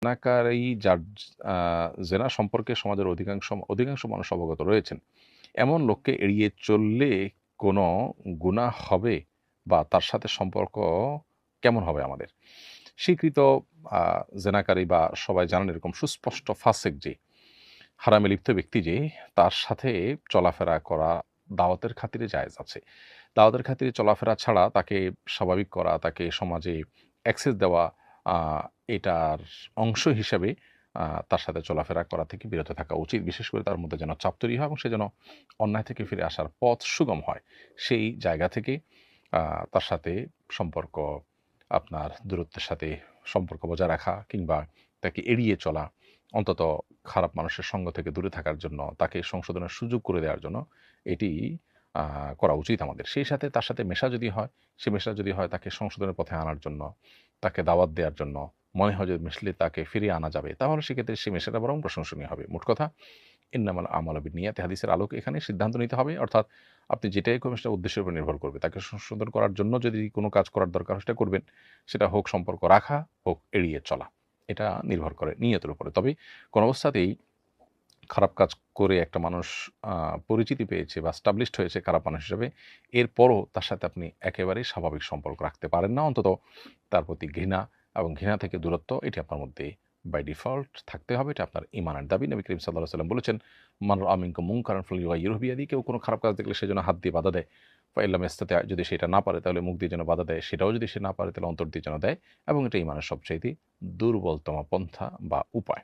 জেনাকারী যার আ জেনা সম্পর্কে সমাজের অধিকাংশ মানুষ অবগত রয়েছেন। এমন লোককে এড়িয়ে চললে কোনো গুনাহ হবে বা তার সাথে সম্পর্ক কেমন হবে আমাদের? স্বীকৃত আ জেনাকারী বা সবাই জানেন এরকম সুস্পষ্ট ফাসেক যে, হারামে লিপ্ত ব্যক্তি যে, তার সাথে চলাফেরা করা দাওয়াতের খাতিরে জায়েজ আছে। দাওয়াতের খাতিরে চলাফেরা ছাড়া তাকে স্বাভাবিক করা, তাকে সমাজে অ্যাক্সেস দেওয়া, আ এটার অংশ হিসেবে তার সাথে চলাফেরা করা থেকে বিরত থাকা উচিত। বিশেষ করে তার মধ্যে যেন চাপ তৈরি হয় এবং সে যেন অন্যায় থেকে ফিরে আসার পথ সুগম হয়। সেই জায়গা থেকে আ তার সাথে সম্পর্ক আপনার দূরত্বের সাথে সম্পর্ক বজায় রাখা কিংবা তাকে এড়িয়ে চলা, অন্তত খারাপ মানুষের সঙ্গ থেকে দূরে থাকার জন্য, তাকে সংশোধনের সুযোগ করে দেওয়ার জন্য এটি আ করা উচিত আমাদের। সেই সাথে তার সাথে মেশা যদি হয়, সে মেশা যদি হয় তাকে সংশোধনের পথে আনার জন্য, তাকে দাওয়াত দেওয়ার জন্য, মনে হয় যে মিশলে তাকে ফিরিয়ে আনা যাবে, তাহলে সেক্ষেত্রে সে মেশাটা বরং প্রশংসনীয় হবে। মোট কথা ইন্নামাল আমালু বিন্নিয়াতি হাদিসের আলোকে এখানে সিদ্ধান্ত নিতে হবে। অর্থাৎ আপনি যেটাই করবেন সেটা উদ্দেশ্যের উপর নির্ভর করবে। তাকে সংশোধন করার জন্য যদি কোনো কাজ করার দরকার হয় সেটা করবেন। সেটা হোক সম্পর্ক রাখা, হোক এড়িয়ে চলা। এটা নির্ভর করে নিয়তের উপরে। তবে কোনো অবস্থাতেই খারাপ কাজ করে একটা মানুষ আ পরিচিতি পেয়েছে বা established হয়েছে খারাপ মানুষ হিসেবে, এরপরও তার সাথে আপনি একেবারেই স্বাভাবিক সম্পর্ক রাখতে পারেন না। অন্তত তার প্রতি ঘৃণা এবং ঘৃণা থেকে দূরত্ব এটি আপনার মধ্যে বাই ডিফল্ট থাকতে হবে। এটা আপনার ঈমানের দাবি। নবী করিম সাল্লাল্লাহু আলাইহি ওয়াসাল্লাম বলেছেন, "মান রাআ মিনকুম মুনকারান ফালইয়ুগাইয়িরহু বিয়াদিহি।" কেউ কোনো খারাপ কাজ দেখলে সে যেন হাত দিয়ে বাধা দেয়। ফাইন লাম ইয়াস্তাতি' যদি সে এটা না পারে তাহলে মুখ দিয়ে যেন বাধা দেয়। সেটাও যদি সে না পারে তাহলে অন্তর দিয়ে যেন দেয় এবং এটা ঈমানের সবচাইতে দুর্বলতম পন্থা বা উপায়।